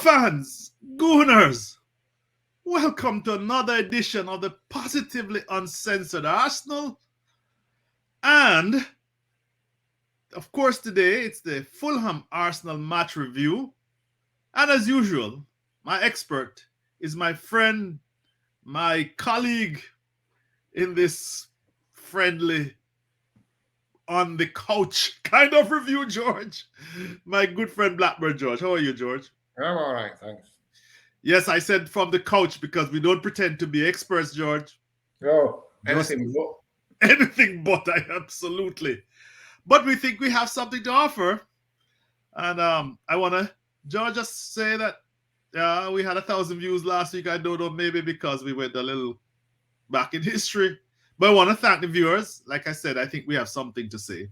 fans, Gooners, welcome to another edition of the Positively Uncensored Arsenal. And, of course, today it's the Fulham Arsenal match review. And as usual, my expert is my friend, my colleague in this friendly, on the couch kind of review, George. My good friend Blackburn George. How are you, George? I'm all right, thanks. Yes, I said from the couch because we don't pretend to be experts, George. Oh, anything but. Anything but, absolutely. But we think we have something to offer. And I want to, George, just say that we had 1,000 views last week. I don't know, maybe because we went a little back in history. But I want to thank the viewers. Like I said, I think we have something to say.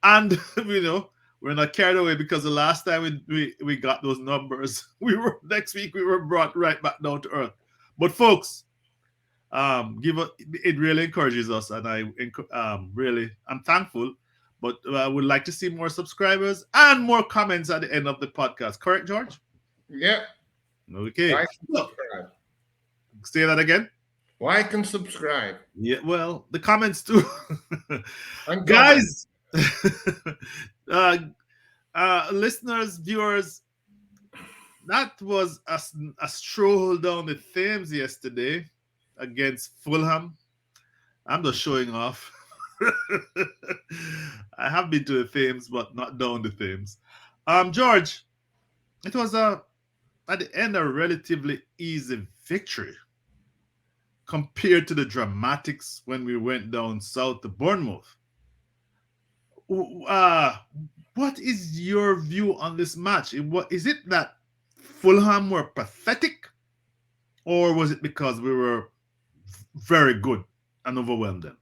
And, we're not carried away because the last time we got those numbers, next week we were brought right back down to earth. But folks, it really encourages us, and I'm thankful. But I would like to see more subscribers and more comments at the end of the podcast. Correct, George? Yeah. Okay. Like and subscribe. Say that again. Like and subscribe. Yeah, well, the comments too. And guys, listeners, viewers, that was a stroll down the Thames yesterday against Fulham. I'm just showing off. I have been to the Thames, but not down the Thames. George, it was at the end a relatively easy victory compared to the dramatics when we went down south to Bournemouth. What is your view on this match? Is it that Fulham were pathetic, or was it because we were very good and overwhelmed them?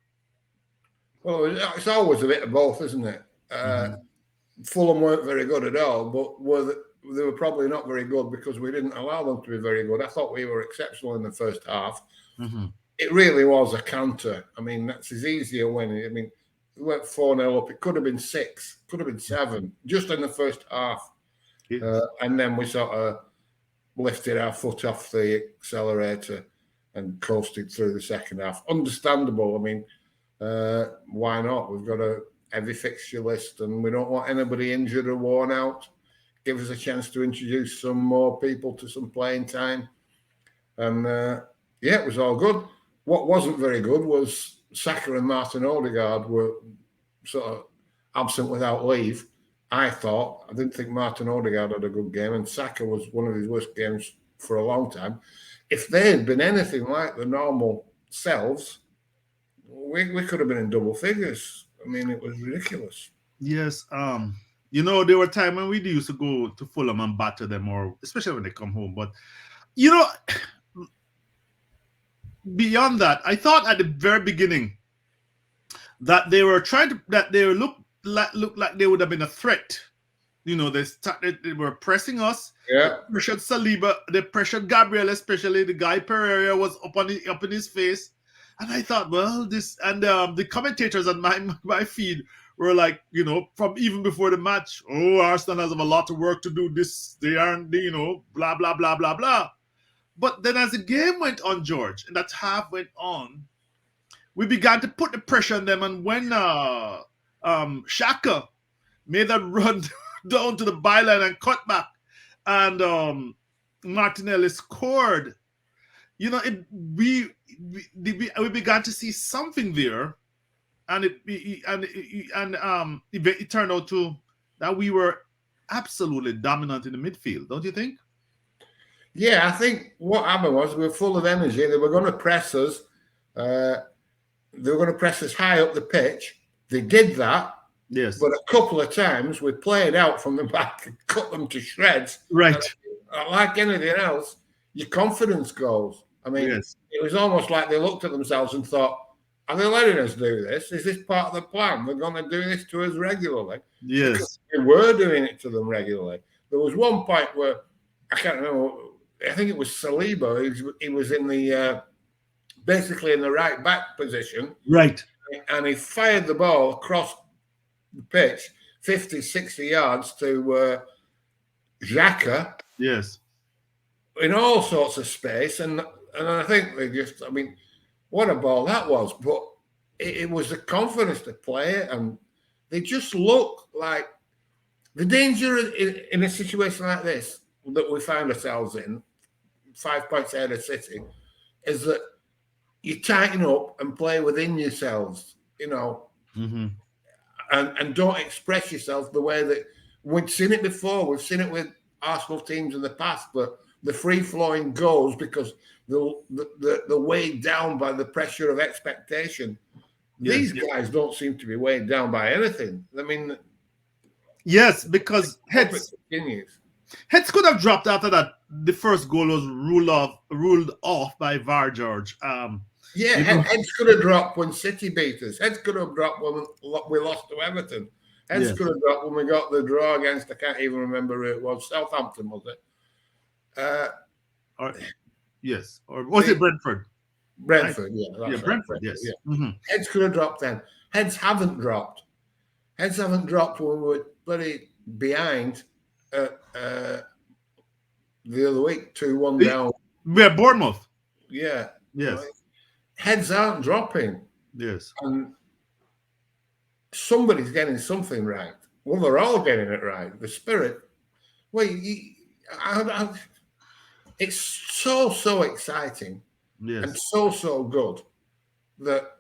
Well, it's always a bit of both, isn't it? Fulham weren't very good at all, but they were probably not very good because we didn't allow them to be very good. I thought we were exceptional in the first half. Mm-hmm. It really was a counter. I mean, that's as easy a win. I mean, we went 4-0 up. It could have been 6, could have been 7, just in the first half. Yes. And then we sort of lifted our foot off the accelerator and coasted through the second half. Understandable. I mean, why not? We've got a heavy fixture list and we don't want anybody injured or worn out. Give us a chance to introduce some more people to some playing time. And it was all good. What wasn't very good was Saka and Martin Odegaard were sort of absent without leave. I didn't think Martin Odegaard had a good game, and Saka was one of his worst games for a long time. If they had been anything like the normal selves, we could have been in double figures. I mean, it was ridiculous. Yes. There were times when we used to go to Fulham and batter them, or especially when they come home. But, beyond that, I thought at the very beginning that they were look like they would have been a threat. They were pressing us. Yeah. They pressured Saliba. They pressured Gabriel, especially. The guy Pereira was up in his face. And I thought, well, this, and the commentators on my feed were like, from even before the match, Arsenal has a lot of work to do. They aren't, blah, blah, blah, blah, blah. But then as the game went on, George, and that half went on, we began to put the pressure on them. And when Shotta made that run down to the byline and cut back, and Martinelli scored, we began to see something there, and it turned out that we were absolutely dominant in the midfield, don't you think? Yeah, I think what happened was we were full of energy. They were going to press us. They were going to press us high up the pitch. They did that. Yes. But a couple of times we played out from the back and cut them to shreds. Right. And like anything else, your confidence goes. I mean, yes. It was almost like they looked at themselves and thought, are they letting us do this? Is this part of the plan? They're going to do this to us regularly. Yes. Because we were doing it to them regularly. There was one point where, I can't remember, I think it was Saliba. He was in the basically in the right back position. Right. And he fired the ball across the pitch, 50, 60 yards to Xhaka. Yes. in all sorts of space, and I think they just, I mean, what a ball that was! But it was the confidence to play it, and they just look like the danger in a situation like this that we find ourselves in, 5 points ahead of City, is that you tighten up and play within yourselves, you know, and don't express yourself the way that we've seen it before. We've seen it with Arsenal teams in the past, but the free flowing goals because they're weighed down by the pressure of expectation. These guys don't seem to be weighed down by anything. I mean, yes, because heads could have dropped after that. The first goal was ruled off by VAR George. Yeah, heads could have dropped when City beat us. Heads could have dropped when we lost to Everton. Heads could have dropped when we got the draw against, I can't even remember who it was, Southampton, was it? Or was it Brentford? Brentford, yeah. That's right. Brentford, yes. Yeah. Heads could have dropped then. Heads haven't dropped. Heads haven't dropped when we were bloody behind the other week, 2-1 down. Yeah, Bournemouth. Yeah. Yes. Right? Heads aren't dropping. Yes. And somebody's getting something right. Well, they're all getting it right. The spirit. Well, it's so exciting. Yes. And so good that,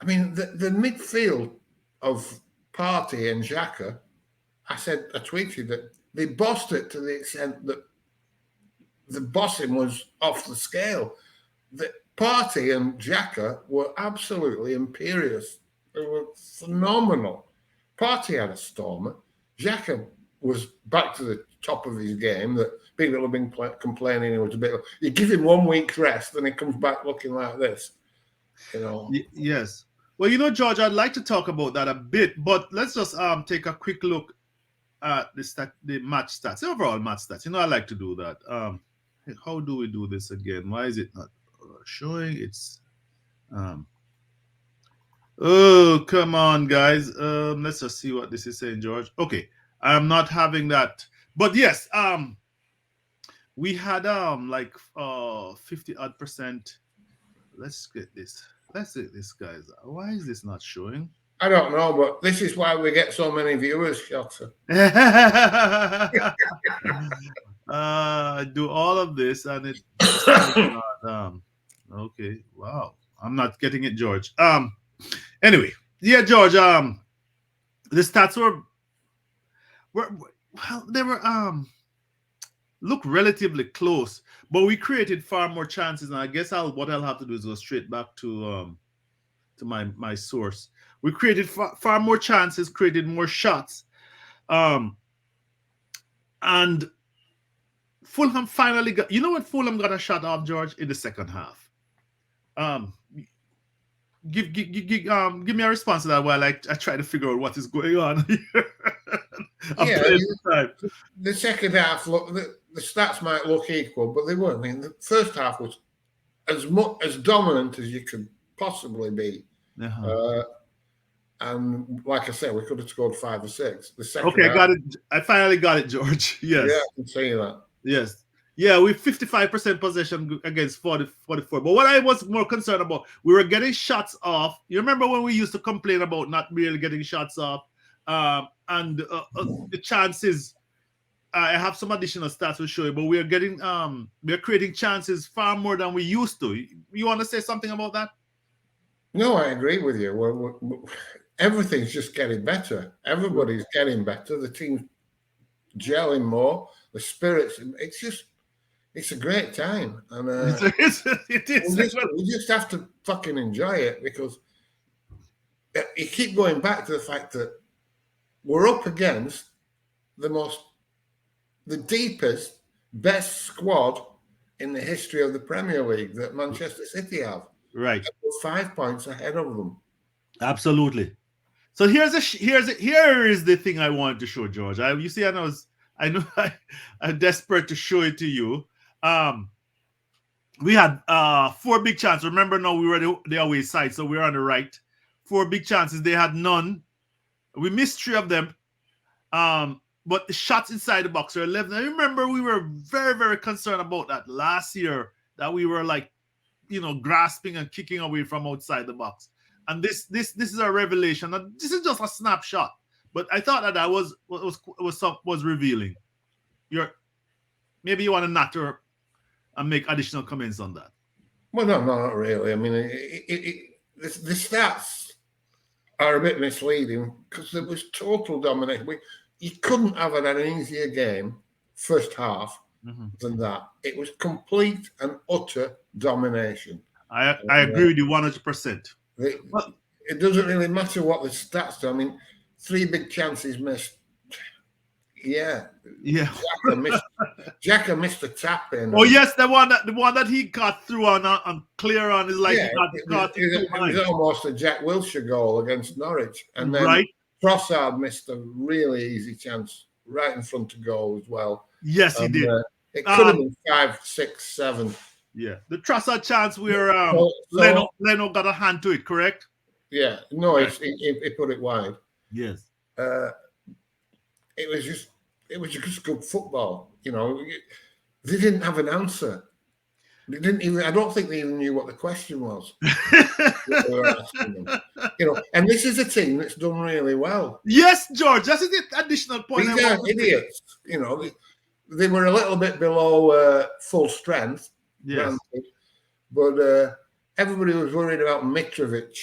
I mean, the midfield of Partey and Xhaka, I tweeted that they bossed it to the extent that the bossing was off the scale. The Partey and Xhaka were absolutely imperious. They were phenomenal. Partey had a stormer. Xhaka was back to the top of his game that people have been complaining it was a bit. You give him 1 week's rest, and he comes back looking like this. You know. Yes. Well, George, I'd like to talk about that a bit, but let's just take a quick look at the match stats, the overall match stats. I like to do that. How do we do this again? Why is it not showing? It's oh, come on, guys. Let's just see what this is saying, George. Okay, I'm not having that, but yes, we had like 50-odd%. Let's get this. Let's get this, guys. Why is this not showing? I don't know, but this is why we get so many viewers, Shotta. Do all of this and it. Okay, wow. I'm not getting it, George. Anyway, yeah, George. The stats were they were look relatively close, but we created far more chances. And I guess what I'll have to do is go straight back to my source. We created far more chances, created more shots, and Fulham finally got. When Fulham got a shot off, George, in the second half. Give me a response to that while I try to figure out what is going on here. The second half, look, the stats might look equal, but they weren't. I mean, the first half was as dominant as you could possibly be. And like I said, we could have scored 5 or 6. The second half, I got it. I finally got it, George. Yes. Yeah, I can see that. Yes. Yeah, we 55% possession against 44. But what I was more concerned about, we were getting shots off. You remember when we used to complain about not really getting shots off? And the chances, I have some additional stats to show you, but we're creating chances far more than we used to. You want to say something about that? No, I agree with you. Everything's just getting better. Everybody's getting better. The team's gelling more. The spirits, it's a great time. And it is. We just have to fucking enjoy it, because you keep going back to the fact that we're up against the deepest, best squad in the history of the Premier League that Manchester City have. Right. And we're 5 points ahead of them. Absolutely. So here is the thing I wanted to show, George. I'm desperate to show it to you. We had 4 big chances. Remember, now we were the away side, so we were on the right. 4 big chances. They had none. We missed 3 of them. but the shots inside the box are 11. I remember we were very, very concerned about that last year, that we were like, grasping and kicking away from outside the box. And this is a revelation. And this is just a snapshot, but I thought that was revealing. Maybe you want to natter and make additional comments on that. Well, no, not really. I mean, the stats are a bit misleading because there was total domination. You couldn't have had an easier game first half than that. It was complete and utter domination. I agree with you 100%. It doesn't really matter what the stats do. I mean, 3 big chances missed. Yeah. Xhaka missed a tap in. Oh yes, the one that he got through on clear on is like it was almost a Jack Wilshere goal against Norwich, and then Trossard missed a really easy chance right in front of goal as well. Yes, he did. It could have been 5, 6, 7. Yeah, the Trossard chance where Leno got a hand to it, correct? Yeah, no, he put it wide. Yes. It was just good football. They didn't have an answer. They didn't even. I don't think they even knew what the question was. They were asking them. And this is a team that's done really well. Yes, George, that's the additional point. These aren't idiots. They were a little bit below full strength. Yes. Granted, but everybody was worried about Mitrovic.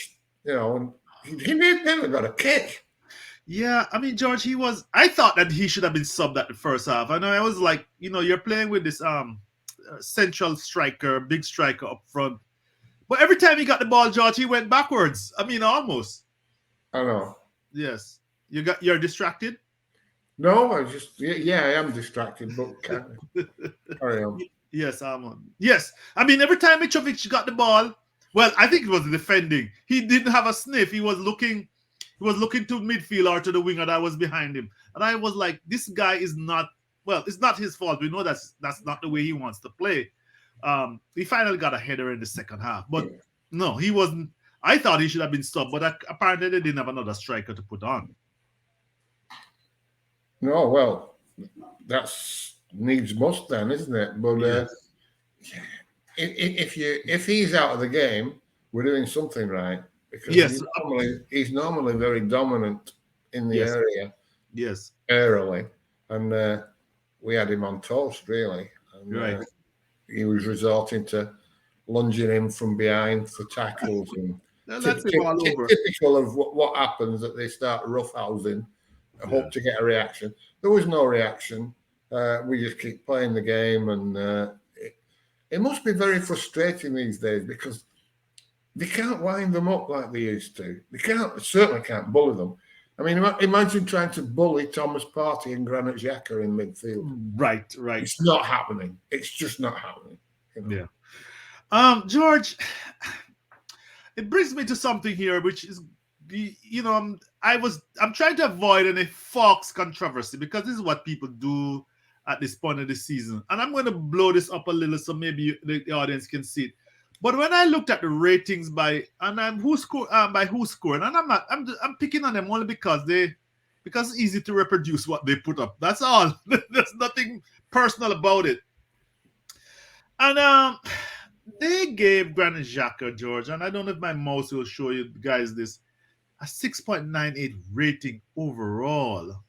And he never got a kick. Yeah, I mean, George, I thought that he should have been subbed at the first half. I know I was like, you're playing with this central striker, big striker up front. But every time he got the ball, George, he went backwards. I mean, almost. I know. Yes. You're distracted? No, I am distracted, but carry on. Yes, yes. I mean, every time Mitrovic got the ball, well, I think it was defending. He didn't have a sniff. He was looking to midfield or to the winger that was behind him. And I was like, this guy is not, well, it's not his fault. We know that's not the way he wants to play. He finally got a header in the second half. But no, he wasn't. I thought he should have been stopped, but apparently they didn't have another striker to put on. No, well, that's needs must then, isn't it? But if he's out of the game, we're doing something right. Because he's normally very dominant in the area. Yes. Early. And we had him on toast, really. And, he was resorting to lunging in from behind for tackles. And typical of what happens that they start roughhousing, hope to get a reaction. There was no reaction. We just keep playing the game. And it must be very frustrating these days because they can't wind them up like they used to. Certainly can't bully them. I mean, imagine trying to bully Thomas Partey and Granit Xhaka in midfield. Right. It's not happening. It's just not happening. Yeah. George, it brings me to something here, which is, I'm trying to avoid any Fox controversy because this is what people do at this point of the season. And I'm going to blow this up a little so maybe the audience can see it. But when I looked at the ratings who scored, and I'm picking on them only because it's easy to reproduce what they put up. That's all. There's nothing personal about it. And they gave Granit Xhaka, George, and I don't know if my mouse will show you guys this, a 6.98 rating overall.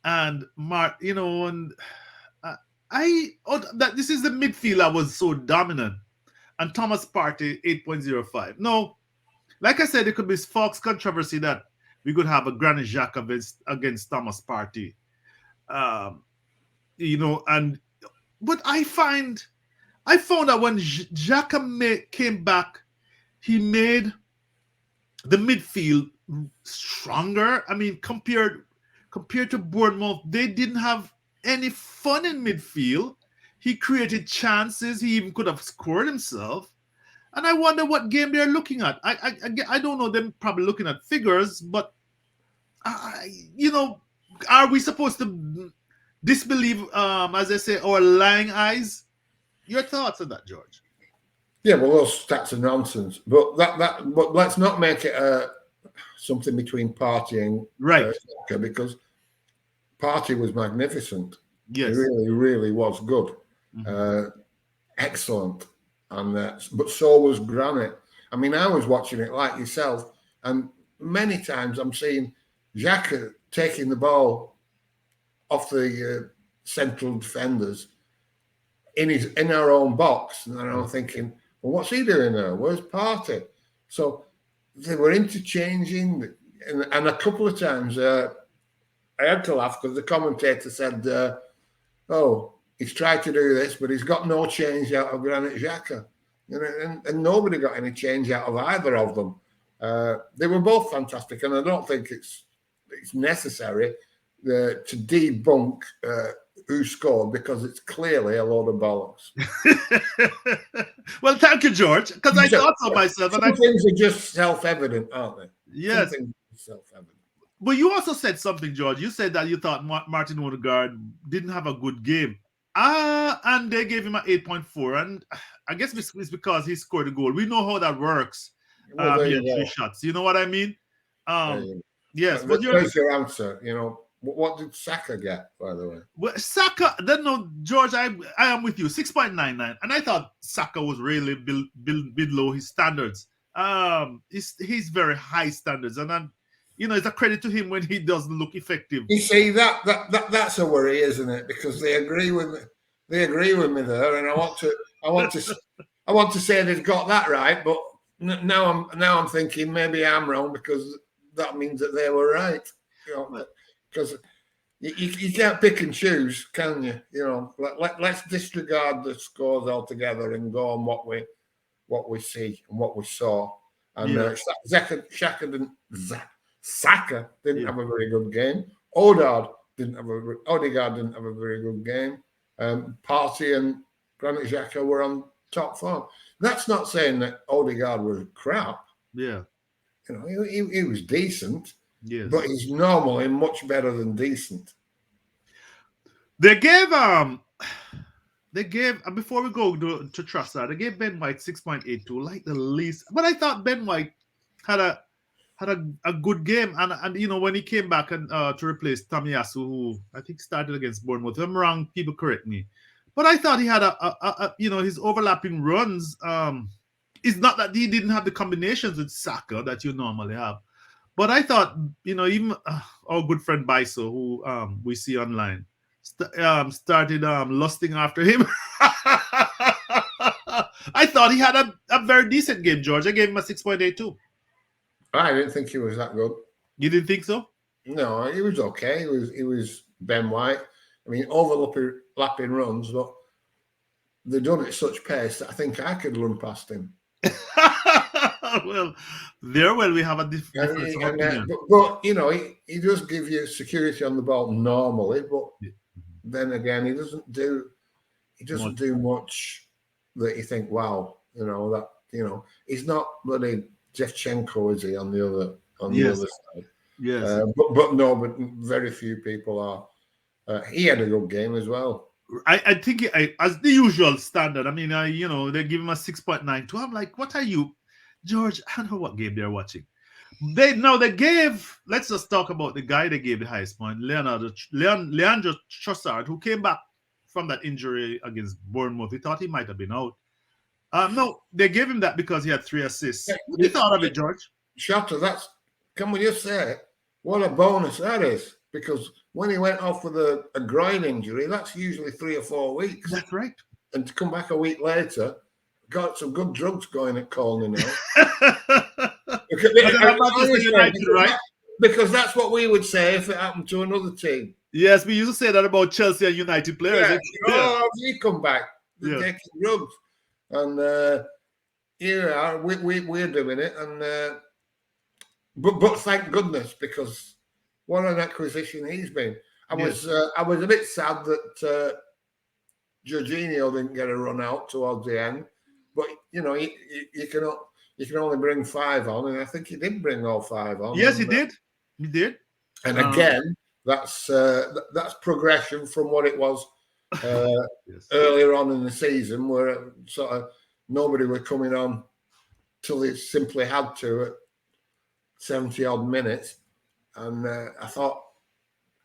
And this is the midfield that was so dominant. And Thomas Partey, 8.05. No, like I said, it could be Fox controversy that we could have a Granit Xhaka against Thomas Partey. But I found that when Xhaka came back, he made the midfield stronger. I mean, compared to Bournemouth, they didn't have any fun in midfield. He created chances. He even could have scored himself. And I wonder what game they're looking at. I don't know. They're probably looking at figures, but, are we supposed to disbelieve, as I say, our lying eyes? Your thoughts on that, George? Yeah, well, those stats are nonsense. But but let's not make it something between Partey and Xhaka, because Party was magnificent. Yes. He really, really was good. Mm-hmm. Excellent. And but so was Granite. I mean, I was watching it like yourself, and many times I'm seeing Xhaka taking the ball off the central defenders in our own box, and I'm thinking, well, what's he doing there? Where's Party? So they were interchanging, and a couple of times I had to laugh because the commentator said, "Oh, he's tried to do this, but he's got no change out of Granit Xhaka." And nobody got any change out of either of them. They were both fantastic, and I don't think it's necessary to debunk who scored because it's clearly a load of bollocks. Well, thank you, George, because I thought so myself. Some things are just self-evident, aren't they? Yes. Some things are self-evident. But you also said something, George. You said that you thought Martin Odegaard didn't have a good game. And they gave him an 8.4. And I guess it's because he scored a goal. We know how that works. He had 3 shots. You know what I mean? Yes. But there's your answer. You know, what did Saka get, by the way? Well, Saka, then no, George, I am with you. 6.99. And I thought Saka was really below his standards. He's very high standards. And then, you know, it's a credit to him when he doesn't look effective. You see, that's a worry, isn't it? Because they agree with me. They agree with me there, and I want to say they've got that right. But now I'm thinking maybe I'm wrong because that means that they were right. You know, because you can't pick and choose, can you? You know, let's disregard the scores altogether and go on what we see and what we saw. And Saka didn't have a very good game. Odegaard didn't have a very good game. Partey and Granit Xhaka were on top form. That's not saying that Odegaard was crap. Yeah, you know, he was decent. Yes, but he's normally much better than decent. They gave before we go to Trossard, they gave Ben White 6.82, like the least. But I thought Ben White had a good game, and you know, when he came back and to replace Tomiyasu, who I think started against Bournemouth. If I'm wrong, people correct me. But I thought he had a you know, his overlapping runs. It's not that he didn't have the combinations with Saka that you normally have. But I thought, you know, even our good friend Biso, who we see online, started lusting after him. I thought he had a very decent game, George. I gave him a 6.82. I didn't think he was that good. You didn't think so? No, he was okay. He was Ben White. I mean, overlapping runs, but they've done it at such pace that I think I could run past him. Well, we have a difference of opinion. But you know, he does give you security on the ball normally, but then again, he doesn't do much that you think, wow, you know, he's not bloody Shevchenko, is he, on the other side? Yes. But very few people are. He had a good game as well. I think as the usual standard. I mean, you know, they give him a 6.92. I'm like, what are you, George? I don't know what game they're watching. They gave. Let's just talk about the guy they gave the highest point, Leandro Trossard, who came back from that injury against Bournemouth. We thought he might have been out. No, they gave him that because he had 3 assists. What do you thought of it, George? Shotta, can we just say what a bonus that is? Because when he went off with a groin injury, that's usually 3 or 4 weeks. That's right. And to come back a week later, got some good drugs going at Colney now. Because that's what we would say if it happened to another team. Yes, we used to say that about Chelsea and United players. Yeah, oh, you come back, they're taking drugs. And we're doing it. And but thank goodness, because what an acquisition he's been. I was a bit sad that Jorginho didn't get a run out towards the end, but you know, you can only bring 5 on, and I think he did bring all 5 on. Yes, he did. He did. And again, that's progression from what it was earlier on in the season, where sort of nobody were coming on till they simply had to at 70 odd minutes. And I thought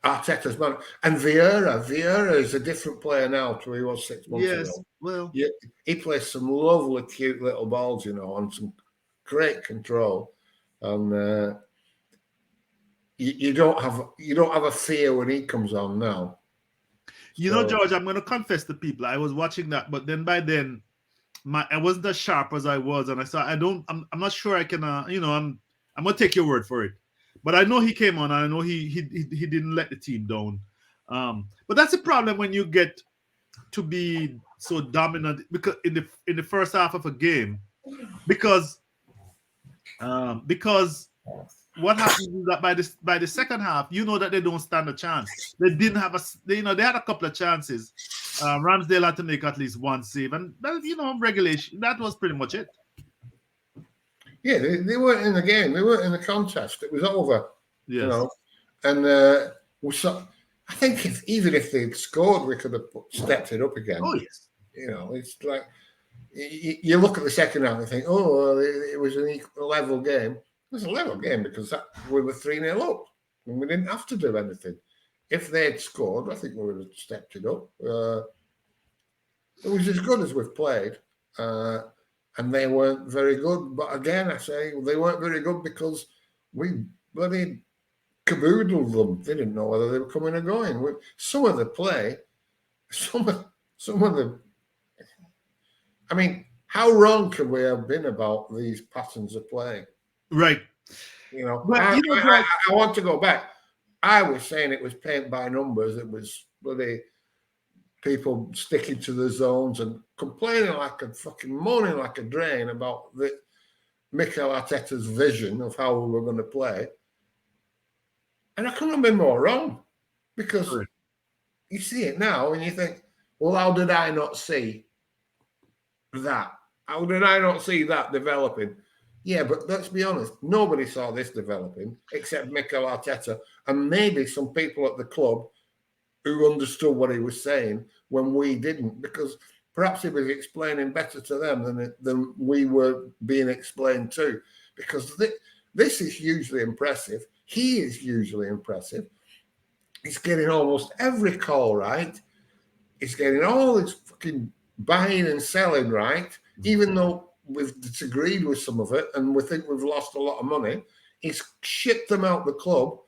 Arteta's man. And Vieira is a different player now to he was 6 months ago. Yes, well, Yeah, he plays some lovely, cute little balls, and some great control. And you don't have a fear when he comes on now. George, I'm going to confess to people, I was watching that, but then by then, I wasn't as sharp as I was, and I'm not sure I can, I'm going to take your word for it. But I know he came on, and I know he didn't let the team down. But that's a problem when you get to be so dominant because in the first half of a game, because what happens is that by the second half, that they don't stand a chance. They didn't have they had a couple of chances. Ramsdale had to make at least one save, and regulation. That was pretty much it. Yeah, they weren't in the game. They weren't in the contest. It was over. Yes. And I think even if they'd scored, we could have stepped it up again. Oh yes. It's like you look at the second half and think, oh, it was an level game. It was a level game because we were 3-0 up and we didn't have to do anything. If they had scored, I think we would have stepped it up. It was as good as we've played, and they weren't very good. But again, I say they weren't very good because we bloody caboodled them. They didn't know whether they were coming or going. Some of the play, some of the. I mean, how wrong could we have been about these patterns of play? Right. But I want to go back. I was saying it was paint by numbers. It was bloody people sticking to the zones and complaining moaning like a drain about Mikel Arteta's vision of how we were going to play. And I couldn't have been more wrong because you see it now and you think, well, how did I not see that? How did I not see that developing? Yeah, but let's be honest, nobody saw this developing except Mikel Arteta and maybe some people at the club who understood what he was saying when we didn't, because perhaps he was explaining better to them than we were being explained to, because this is hugely impressive. He is hugely impressive. He's getting almost every call right. He's getting all his fucking buying and selling right, even though we've disagreed with some of it and we think we've lost a lot of money. He's shipped them out the club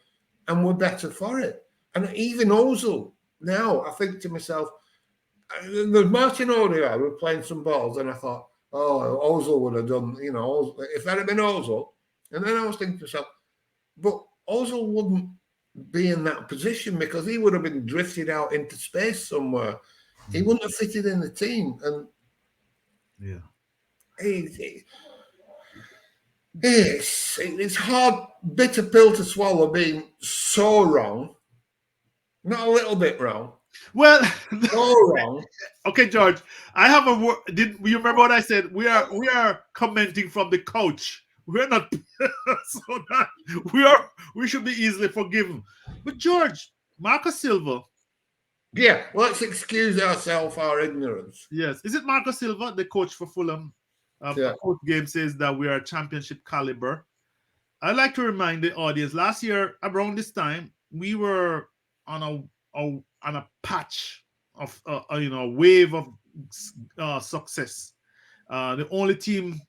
and we're better for it. And even Ozil, now I think to myself, there's Martin Odegaard were playing some balls and I thought, oh, Ozil would have done, if that had been Ozil. And then I was thinking to myself, but Ozil wouldn't be in that position because he would have been drifted out into space somewhere. He wouldn't have fitted in the team. And yeah, it's hard, bitter pill to swallow being so wrong. Not a little bit wrong. Well, so wrong. Okay, George, I have a word. Did you remember what I said? We are commenting from the couch. We're not so that we should be easily forgiven. But George, Marcus Silva. Yeah, let's excuse ourselves our ignorance. Yes. Is it Marcus Silva, the coach for Fulham? Coach Game says that we are championship caliber. I'd like to remind the audience, last year around this time, we were on a patch of a wave of success. The only team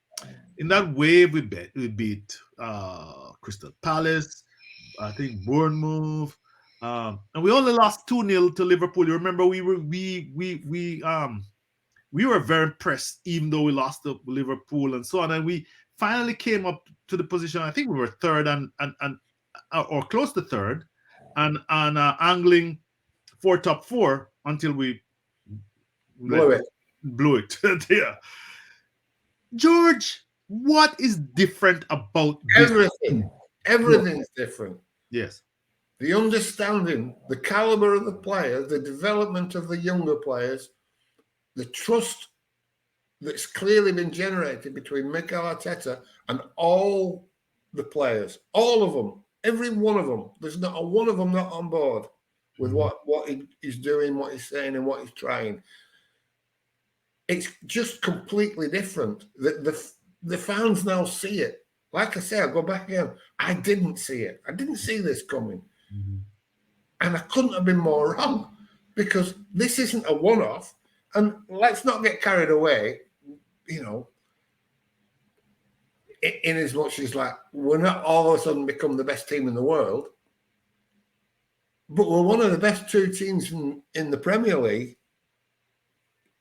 in that wave we beat Crystal Palace, I think Bournemouth, and we only lost 2-0 to Liverpool. You remember we were very impressed, even though we lost to Liverpool and so on. And we finally came up to the position. I think we were third and or close to third, and angling for top four until we blew it. Yeah, George, what is different about everything? Everything's different. Yes. The understanding, the caliber of the players, the development of the younger players, the trust that's clearly been generated between Mikel Arteta and all the players, all of them, every one of them. There's not a one of them not on board with what he's doing, what he's saying, and what he's trying. It's just completely different. The fans now see it. Like I say, I'll go back again. I didn't see it. I didn't see this coming. And I couldn't have been more wrong, because this isn't a one-off. And let's not get carried away, you know, in as much as like we're not all of a sudden become the best team in the world, but we're one of the best two teams in the Premier League.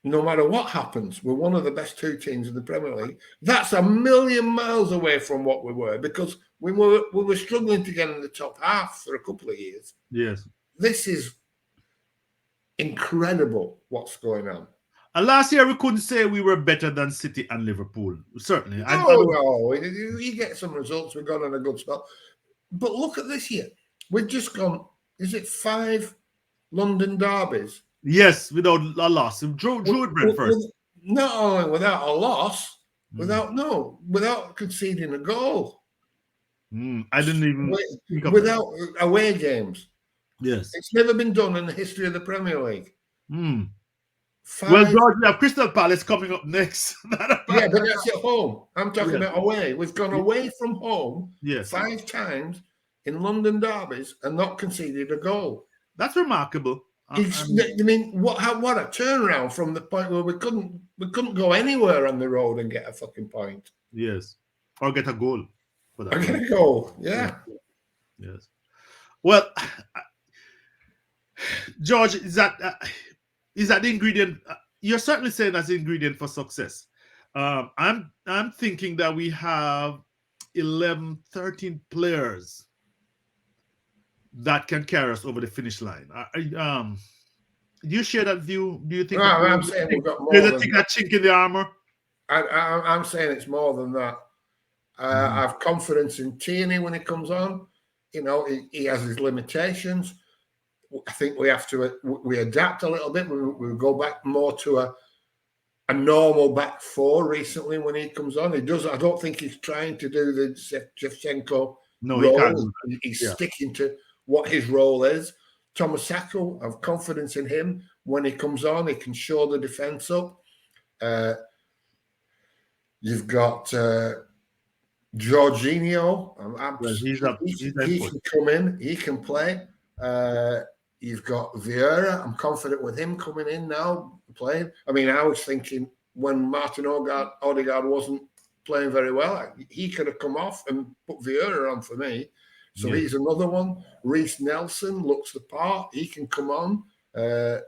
No matter what happens, we're one of the best two teams in the Premier League. That's a million miles away from what we were, because we were struggling to get in the top half for a couple of years. Yes. This is incredible what's going on. And last year we couldn't say we were better than City and Liverpool. Certainly. No, you get some results. We've gone on a good spell. But look at this year. We've just gone, is it 5 London derbies? Yes, without a loss. Drew it Brentford. Not only without a loss, without conceding a goal. I didn't even without away games. Yes. It's never been done in the history of the Premier League. Well, George, we have Crystal Palace coming up next. Yeah, but that's at home. I'm talking about away. We've gone away from home 5 times in London derbies and not conceded a goal. That's remarkable. I mean, what a turnaround from the point where we couldn't go anywhere on the road and get a fucking point. Yes, or get a goal for that. Or get a goal, yeah. Yes. Well, George, is that the ingredient? You're certainly saying that's the ingredient for success. I'm thinking that we have 11, 13 players that can carry us over the finish line. Do you share that view? Do you think? I'm saying we've got more. There's a chink in the armor. I'm saying it's more than that. I have confidence in Tierney when he comes on. You know, he has his limitations. I think we adapt a little bit. We go back more to a normal back four recently when he comes on. He does. I don't think he's trying to do the Shevchenko role. He can't. He's sticking to what his role is. Tomasako, I have confidence in him. When he comes on, he can shore the defence up. You've got Jorginho. He can come in. He can play. You've got Vieira. I'm confident with him coming in now, playing. I mean, I was thinking when Martin Odegaard wasn't playing very well, he could have come off and put Vieira on for me. So he's another one. Reece Nelson looks the part. He can come on. Did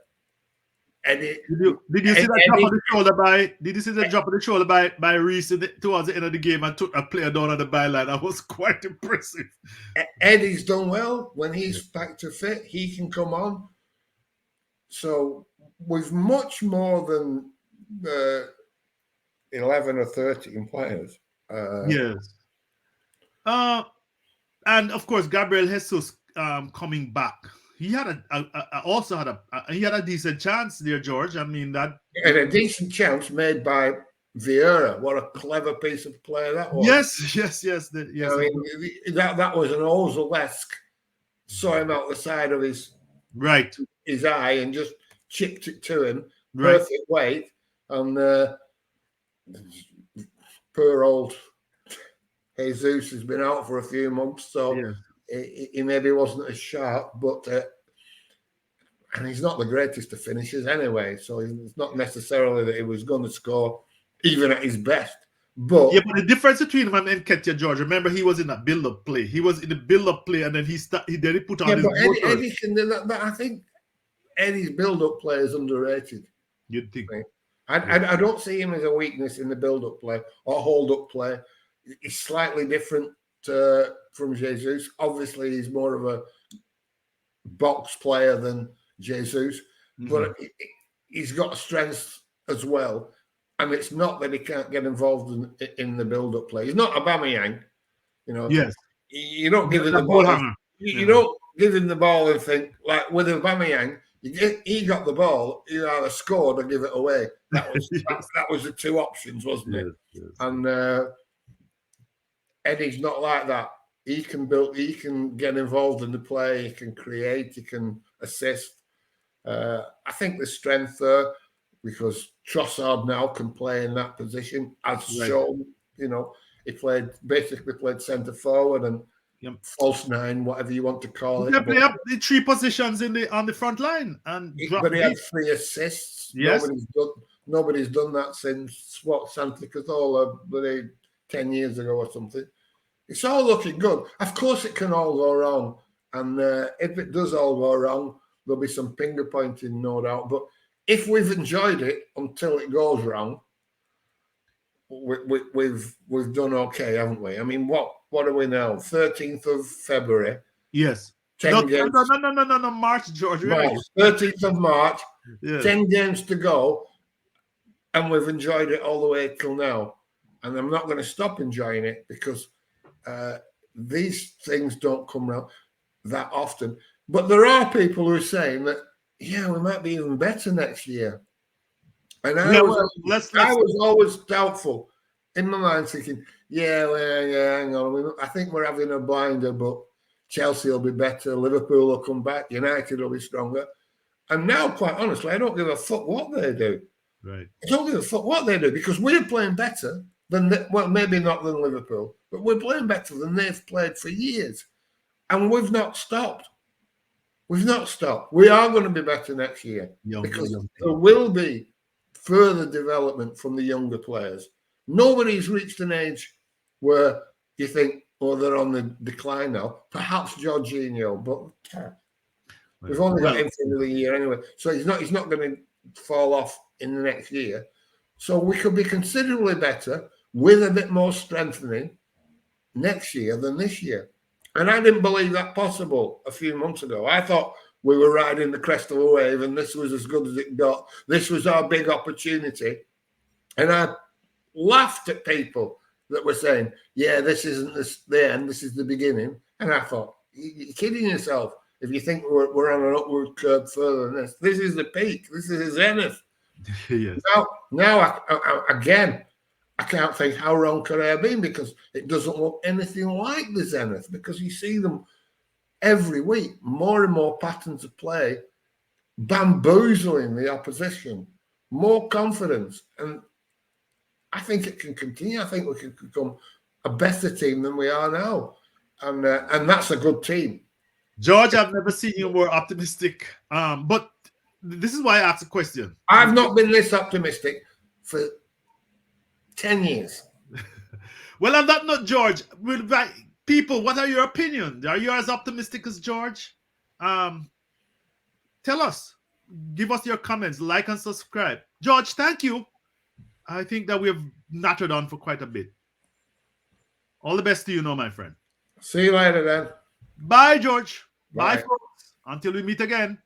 you see that drop on the shoulder by? Did you see the drop on the shoulder by Reece towards the end of the game and took a player down on the byline? That was quite impressive. Eddie's done well when he's back to fit. He can come on. So with much more than 11 or 13 players. Yes. And of course, Gabriel Jesus coming back. He had a decent chance there, George. I mean that. And a decent chance made by Vieira. What a clever piece of play that was. Yes. I mean, that was an Ozil-esque. Saw him out the side of his eye and just chipped it to him. Perfect weight. And poor old Jesus has been out for a few months, so he maybe wasn't as sharp, but and he's not the greatest of finishers anyway, so it's not necessarily that he was going to score even at his best. But but the difference between him and Nketiah, George, remember he was in a build-up play. He was in the build-up play, and then he put on his but Eddie can do that. But I think Eddie's build-up play is underrated. You'd think. I don't see him as a weakness in the build-up play or hold-up play. He's slightly different from Jesus. Obviously, he's more of a box player than Jesus, but he's got strengths as well. And it's not that he can't get involved in the build-up play. He's not Aubameyang, you know. Yes. You don't give him the ball. You don't give him the ball and think like with Aubameyang. He got the ball. He either scored or give it away. That was that was the two options, wasn't it? Yes. And Eddie's not like that. He can get involved in the play. He can create. He can assist. I think the strength there, because Trossard now can play in that position, as shown. You know, he basically played centre forward, and Yep. false nine, whatever you want to call it. Definitely have the 3 positions on the front line and drop But he had deep. 3 assists. Yes. Nobody's done that since Statistical, 10 years ago or something. It's all looking good. Of course, it can all go wrong, and if it does all go wrong, there'll be some finger pointing, no doubt. But if we've enjoyed it until it goes wrong, we've done okay, haven't we? I mean, what are we now? 13th of February. Yes. 10 games. No, March, George. March, 13th of March. Yes. 10 games to go, and we've enjoyed it all the way till now. And I'm not going to stop enjoying it because these things don't come around that often. But there are people who are saying that, yeah, we might be even better next year. And I was always doubtful in my mind, thinking, hang on. I think we're having a blinder, but Chelsea will be better, Liverpool will come back, United will be stronger. And now, quite honestly, I don't give a fuck what they do. Right. I don't give a fuck what they do because we're playing better than, maybe not than Liverpool, but we're playing better than they've played for years. And we've not stopped. We've not stopped. We are going to be better next year because there will be further development from the younger players. Nobody's reached an age where you think, oh, they're on the decline now. Perhaps Jorginho, but we've only got him for another year anyway. So he's not going to fall off in the next year. So we could be considerably better with a bit more strengthening next year than this year. And I didn't believe that possible a few months ago. I thought we were riding the crest of a wave and this was as good as it got. This was our big opportunity. And I laughed at people that were saying, yeah, this isn't the end, this is the beginning. And I thought, you're kidding yourself if you think we're on an upward curve further than this. This is the peak. This is the zenith. Yes. Now again, I can't think how wrong could I have been because it doesn't look anything like the zenith because you see them every week, more and more patterns of play, bamboozling the opposition, more confidence. And I think it can continue. I think we can become a better team than we are now. And that's a good team. George, I've never seen you more optimistic. But this is why I asked a question. I've not been this optimistic for 10 years. Well, on that note, George, people, what are your opinions? Are you as optimistic as George? Tell us. Give us your comments. Like and subscribe. George, thank you. I think that we have nattered on for quite a bit. All the best to you, my friend. See you later, then. Bye, George. Bye. Bye, folks. Until we meet again.